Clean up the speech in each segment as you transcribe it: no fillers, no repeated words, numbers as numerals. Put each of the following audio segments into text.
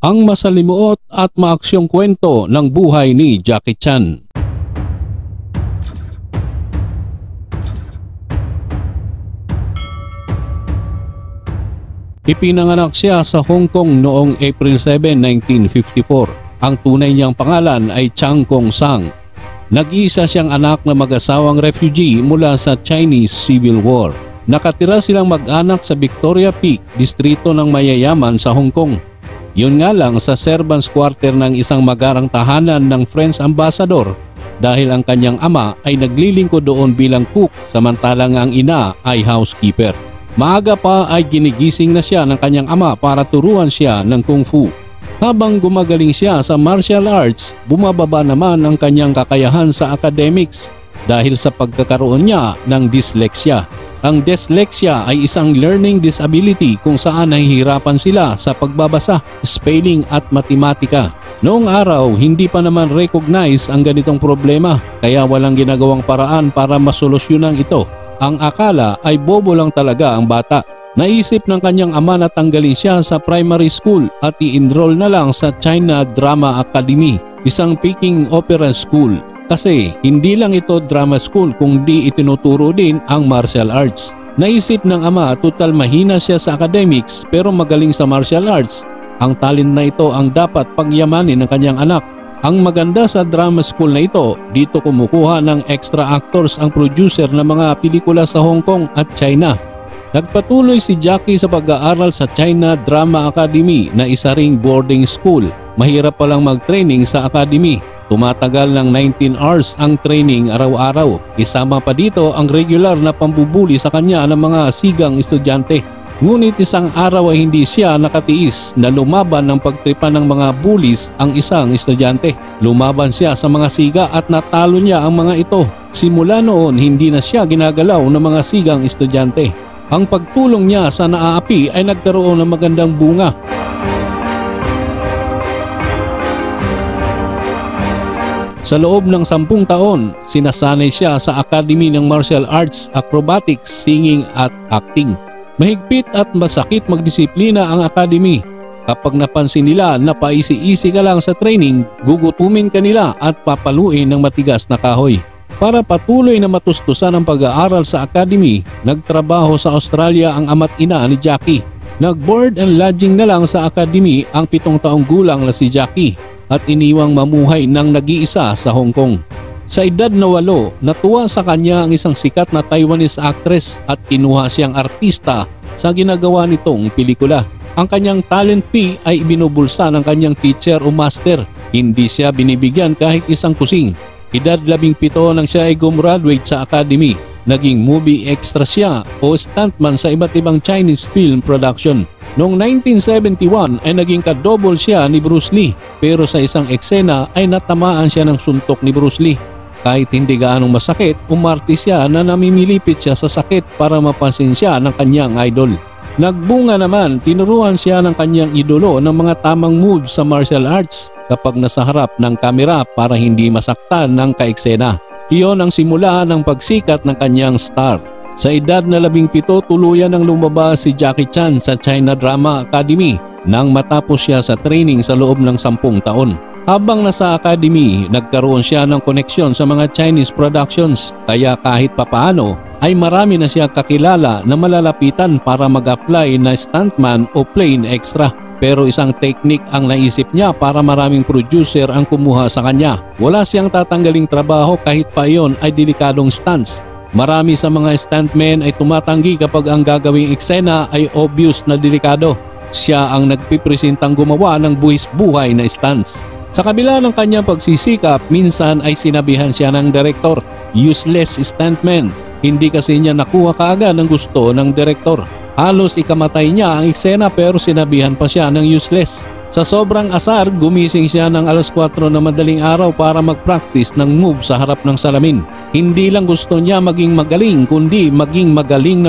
ang masalimuot at maaksyong kwento ng buhay ni Jackie Chan. Ipinanganak siya sa Hong Kong noong April 7, 1954. Ang tunay niyang pangalan ay Chang Kong Sang. Nag-iisa siyang anak na mag-asawang refugee mula sa Chinese Civil War. Nakatira silang mag-anak sa Victoria Peak, distrito ng mayayaman sa Hong Kong. Yun nga lang sa servants quarter ng isang magarang tahanan ng French ambassador dahil ang kanyang ama ay naglilingkod doon bilang cook samantalang ang ina ay housekeeper. Maaga pa ay ginigising na siya ng kanyang ama para turuan siya ng kung fu. Habang gumagaling siya sa martial arts, bumababa naman ang kanyang kakayahan sa academics dahil sa pagkakaroon niya ng dyslexia. Ang dyslexia ay isang learning disability kung saan nahihirapan sila sa pagbabasa, spelling at matematika. Noong araw, hindi pa naman recognize ang ganitong problema kaya walang ginagawang paraan para masolusyonan ito. Ang akala ay bobo lang talaga ang bata. Naisip ng kanyang ama na tanggalin siya sa primary school at i-enroll na lang sa China Drama Academy, isang Peking opera school. Kasi hindi lang ito drama school kundi itinuturo din ang martial arts. Naisip ng ama total mahina siya sa academics pero magaling sa martial arts. Ang talent na ito ang dapat pagyamanin ng kanyang anak. Ang maganda sa drama school na ito, dito kumukuha ng extra actors ang producer ng mga pelikula sa Hong Kong at China. Nagpatuloy si Jackie sa pag-aaral sa China Drama Academy na isa ring boarding school. Mahirap palang mag-training sa academy. Tumatagal ng 19 hours ang training araw-araw. Isama pa dito ang regular na pambubuli sa kanya ng mga sigang estudyante. Ngunit isang araw ay hindi siya nakatiis na lumaban ng pagtripa ng mga bullies ang isang estudyante. Lumaban siya sa mga siga at natalo niya ang mga ito. Simula noon hindi na siya ginagalaw ng mga sigang estudyante. Ang pagtulong niya sa naaapi ay nagkaroon ng magandang bunga. Sa loob ng 10 taon, sinasanay siya sa Academy ng Martial Arts, Acrobatics, Singing at Acting. Mahigpit at masakit magdisiplina ang academy. Kapag napansin nila na paisi-isi ka lang sa training, gugutumin ka nila at papaluin ng matigas na kahoy. Para patuloy na matustusan ang pag-aaral sa academy, nagtrabaho sa Australia ang ama't ina ni Jackie. Nag-board and lodging na lang sa academy ang 7 taong gulang na si Jackie at iniwang mamuhay ng nag-iisa sa Hong Kong. Sa edad na 8, natuwa sa kanya ang isang sikat na Taiwanese actress at kinuha siyang artista sa ginagawa nitong pelikula. Ang kanyang talent fee ay ibinubulsa ng kanyang teacher o master. Hindi siya binibigyan kahit isang kusing. Edad 17 nang siya ay gumraduate sa academy. Naging movie extra siya o stuntman sa iba't ibang Chinese film production. Noong 1971 ay naging kadouble siya ni Bruce Lee pero sa isang eksena ay natamaan siya ng suntok ni Bruce Lee. Kahit hindi gaanong masakit, umarte siya na namimilipit siya sa sakit para mapansin siya ng kanyang idol. Nagbunga naman, tinuruan siya ng kanyang idolo ng mga tamang moves sa martial arts kapag nasa harap ng kamera para hindi masaktan ng kaeksena. Iyon ang simula ng pagsikat ng kanyang star. Sa edad na 17, tuluyan ng lumabas si Jackie Chan sa China Drama Academy nang matapos siya sa training sa loob ng 10 taon. Habang nasa academy, nagkaroon siya ng koneksyon sa mga Chinese productions kaya kahit papaano ay marami na siya kakilala na malalapitan para mag-apply na stuntman o plain extra. Pero isang technique ang naisip niya para maraming producer ang kumuha sa kanya. Wala siyang tatanggaling trabaho kahit pa iyon ay delikadong stunts. Marami sa mga stuntmen ay tumatanggi kapag ang gagawing eksena ay obvious na delikado. Siya ang nagpipresentang gumawa ng buwis-buhay na stunts. Sa kabila ng kanyang pagsisikap, minsan ay sinabihan siya ng direktor, useless stuntman. Hindi kasi niya nakuha kaagad ang gusto ng direktor. Halos ikamatay niya ang eksena pero sinabihan pa siya ng useless. Sa sobrang asar, gumising siya ng alas 4 na madaling araw para mag-practice ng move sa harap ng salamin. Hindi lang gusto niya maging magaling kundi maging magaling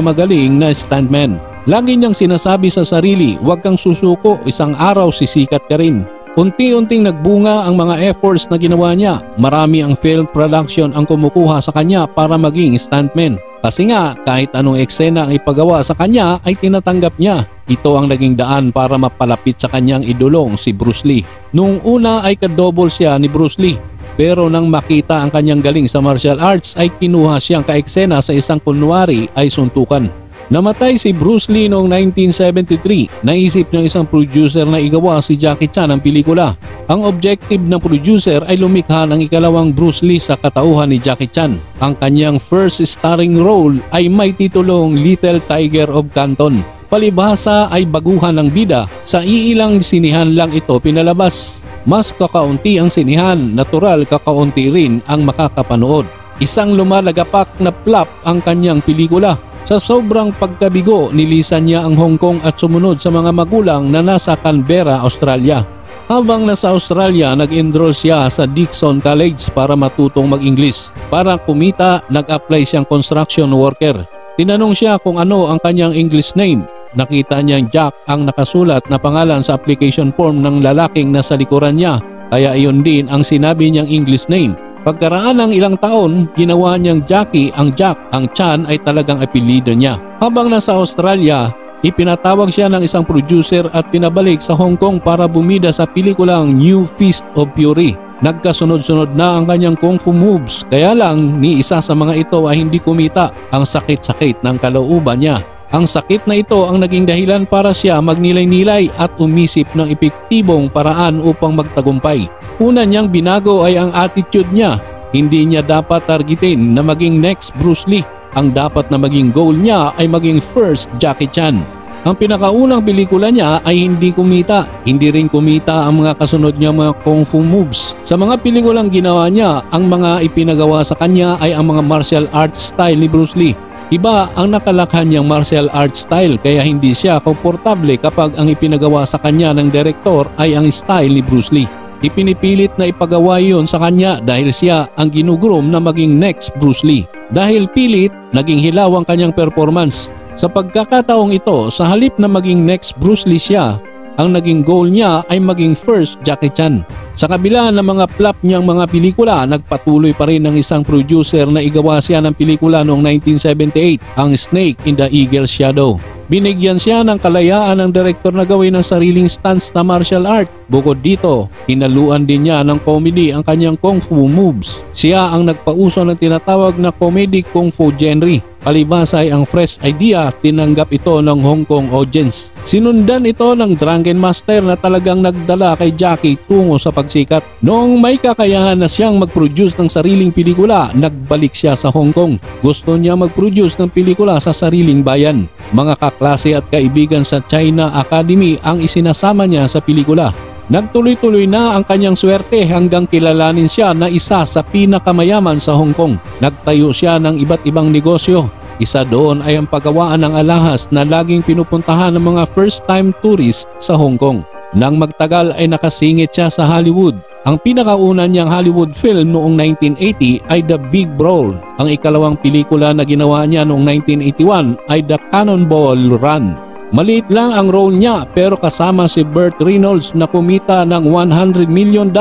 na stuntman. Lagi niyang sinasabi sa sarili, huwag kang susuko, isang araw sisikat ka rin. Unti-unting nagbunga ang mga efforts na ginawa niya. Marami ang film production ang kumukuha sa kanya para maging stuntman. Kasi nga kahit anong eksena ang ipagawa sa kanya ay tinatanggap niya. ito ang naging daan para mapalapit sa kanyang idolong si Bruce Lee. Noong una ay kadouble siya ni Bruce Lee, pero nang makita ang kanyang galing sa martial arts ay kinuha siyang kaeksena sa isang kunwari ay suntukan. Namatay si Bruce Lee noong 1973. Naisip ng isang producer na igawa si Jackie Chan ang pelikula. Ang objective ng producer ay lumikha ng ikalawang Bruce Lee sa katauhan ni Jackie Chan. Ang kanyang first starring role ay may titulong Little Tiger of Canton. Palibhasa ay baguhan ng bida, sa iilang sinihan lang ito pinalabas. Mas kakaunti ang sinihan, natural kakaunti rin ang makakapanood. Isang lumalagapak na flop ang kanyang pelikula. Sa sobrang pagkabigo, nilisan niya ang Hong Kong at sumunod sa mga magulang na nasa Canberra, Australia. Habang nasa Australia, nag-enroll siya sa Dixon College para matutong mag-Ingles. Para kumita, nag-apply siyang construction worker. Tinanong siya kung ano ang kanyang English name. Nakita niyang Jack ang nakasulat na pangalan sa application form ng lalaking nasa likuran niya, kaya iyon din ang sinabi niyang English name. Pagkaraan ng ilang taon, ginawa niyang Jackie ang Jack. Ang Chan ay talagang apelido niya. Habang nasa Australia, ipinatawag siya ng isang producer at pinabalik sa Hong Kong para bumida sa pelikulang New Fist of Fury. Nagkasunod-sunod na ang kanyang kung fu moves, kaya lang ni isa sa mga ito ay hindi kumita. Ang sakit-sakit ng kalooban niya. Ang sakit na ito ang naging dahilan para siya magnilay-nilay at umisip ng epektibong paraan upang magtagumpay. Una niyang binago ay ang attitude niya. Hindi niya dapat targetin na maging next Bruce Lee. Ang dapat na maging goal niya ay maging first Jackie Chan. Ang pinakaunang pelikula niya ay hindi kumita. Hindi rin kumita ang mga kasunod niya mga kung fu moves. Sa mga pelikulang ginawa niya, ang mga ipinagawa sa kanya ay ang mga martial arts style ni Bruce Lee. Iba ang nakalakhan niyang martial arts style kaya hindi siya komportable kapag ang ipinagawa sa kanya ng direktor ay ang style ni Bruce Lee. Ipinipilit na ipagawa iyon sa kanya dahil siya ang ginugroom na maging next Bruce Lee. Dahil pilit, naging hilaw ang kanyang performance. Sa pagkakataong ito, sa halip na maging next Bruce Lee siya, ang naging goal niya ay maging first Jackie Chan. Sa kabila ng mga flop niyang mga pelikula, nagpatuloy pa rin ng isang producer na igawa siya ng pelikula noong 1978, ang Snake in the Eagle's Shadow. Binigyan siya ng kalayaan ng direktor na gawin ng sariling stunts na martial art. Bukod dito, hinaluan din niya ng comedy ang kanyang kung fu moves. Siya ang nagpauso ng tinatawag na comedic kung fu genre. Palibhasa ay ang fresh idea, tinanggap ito ng Hong Kong audience. Sinundan ito ng Drunken Master na talagang nagdala kay Jackie tungo sa pagsikat. Noong may kakayahan na siyang mag-produce ng sariling pelikula, nagbalik siya sa Hong Kong. Gusto niya mag-produce ng pelikula sa sariling bayan. Mga kaklase at kaibigan sa China Academy ang isinasama niya sa pelikula. Nagtuloy-tuloy na ang kanyang swerte hanggang kilalanin siya na isa sa pinakamayaman sa Hong Kong. Nagtayo siya ng iba't ibang negosyo. Isa doon ay ang paggawaan ng alahas na laging pinupuntahan ng mga first-time tourist sa Hong Kong. Nang magtagal ay nakasingit siya sa Hollywood. Ang pinakauna niyang Hollywood film noong 1980 ay The Big Brawl. Ang ikalawang pelikula na ginawa niya noong 1981 ay The Cannonball Run. Maliit lang ang role niya pero kasama si Burt Reynolds na kumita ng $100 million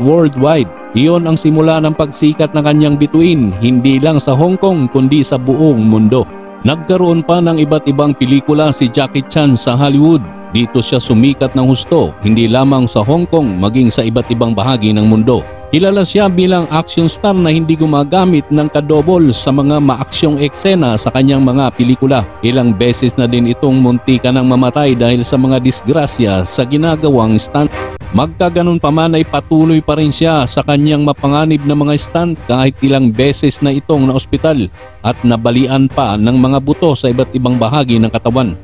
worldwide. Iyon ang simula ng pagsikat ng kanyang bituin, hindi lang sa Hong Kong kundi sa buong mundo. Nagkaroon pa ng iba't ibang pelikula si Jackie Chan sa Hollywood. Dito siya sumikat ng husto, hindi lamang sa Hong Kong maging sa iba't ibang bahagi ng mundo. Kilala siya bilang action star na hindi gumagamit ng kadobol sa mga maaksyong eksena sa kanyang mga pelikula. Ilang beses na din itong muntika ng mamatay dahil sa mga disgrasya sa ginagawang stunt. Magkaganon pa man ay patuloy pa rin siya sa kanyang mapanganib na mga stunt kahit ilang beses na itong naospital at nabalian pa ng mga buto sa iba't ibang bahagi ng katawan.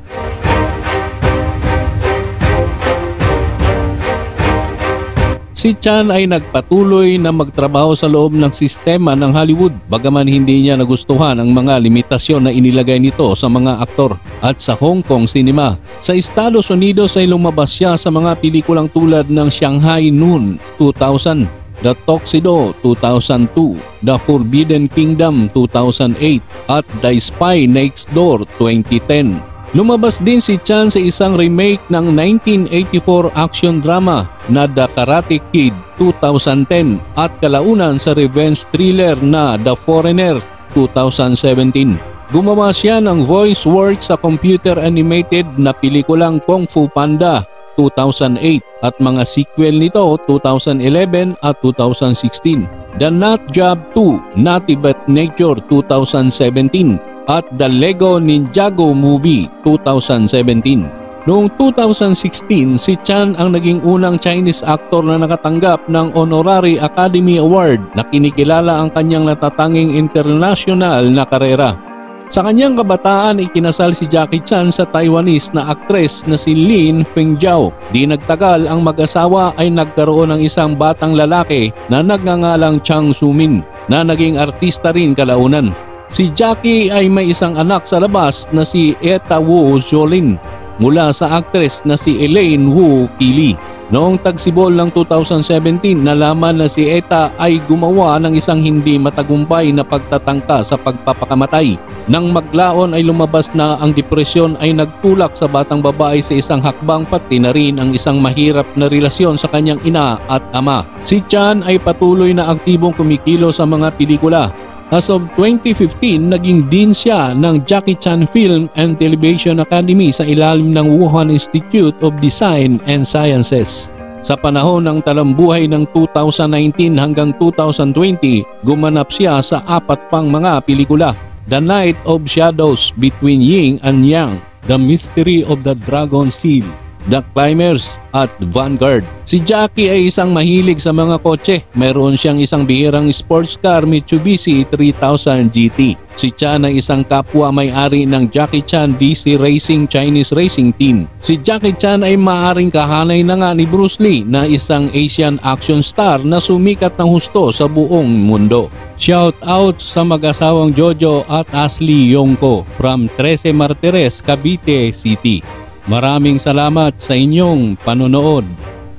Si Chan ay nagpatuloy na magtrabaho sa loob ng sistema ng Hollywood bagaman hindi niya nagustuhan ang mga limitasyon na inilagay nito sa mga aktor at sa Hong Kong cinema. Sa Estados Unidos ay lumabas siya sa mga pelikulang tulad ng Shanghai Noon 2000, The Tuxedo 2002, The Forbidden Kingdom 2008 at The Spy Next Door 2010. Lumabas din si Chan sa isang remake ng 1984 action drama na The Karate Kid 2010 at kalaunan sa revenge thriller na The Foreigner 2017. Gumawa siya ng voice work sa computer animated na pelikulang Kung Fu Panda 2008 at mga sequel nito 2011 at 2016. The Nut Job 2 Naughty but Nature 2017 at The Lego Ninjago Movie 2017. Noong 2016, si Chan ang naging unang Chinese actor na nakatanggap ng Honorary Academy Award na kinikilala ang kanyang natatanging international na karera. Sa kanyang kabataan, ikinasal si Jackie Chan sa Taiwanese na aktres na si Lin Fengjiao. Di nagtagal, ang mag-asawa ay nagkaroon ng isang batang lalaki na nagngangalang Chang Sumin na naging artista rin kalaunan. Si Jackie ay may isang anak sa labas na si Eta Wu Zolin mula sa aktres na si Elaine Wu Kili. Noong tagsibol ng 2017, nalaman na si Eta ay gumawa ng isang hindi matagumpay na pagtatangka sa pagpapakamatay. Nang maglaon ay lumabas na ang depresyon ay nagtulak sa batang babae sa isang hakbang pati na rin ang isang mahirap na relasyon sa kanyang ina at ama. Si Chan ay patuloy na aktibong kumikilo sa mga pelikula. As of 2015, naging dean siya ng Jackie Chan Film and Television Academy sa ilalim ng Wuhan Institute of Design and Sciences. Sa panahon ng talambuhay ng 2019 hanggang 2020, gumanap siya sa 4 pang mga pelikula. The Night of Shadows, Between Yin and Yang, The Mystery of the Dragon Seal, The Climbers at Vanguard. Si Jackie ay isang mahilig sa mga kotse. Meron siyang isang bihirang sports car Mitsubishi 3000 GT. Si Chan ay isang kapwa may-ari ng Jackie Chan DC Racing Chinese Racing Team. Si Jackie Chan ay maaaring kahanay na nga ni Bruce Lee na isang Asian action star na sumikat ng husto sa buong mundo. Shout out sa mag-asawang Jojo at Ashley Yongko from 13 Martires, Cavite City. Maraming salamat sa inyong panonood.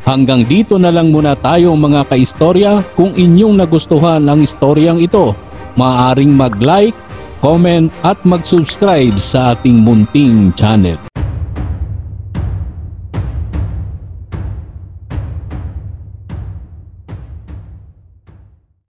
Hanggang dito na lang muna tayo mga kaistorya. Kung inyong nagustuhan ang istoryang ito, maaaring mag-like, comment at mag-subscribe sa ating munting channel.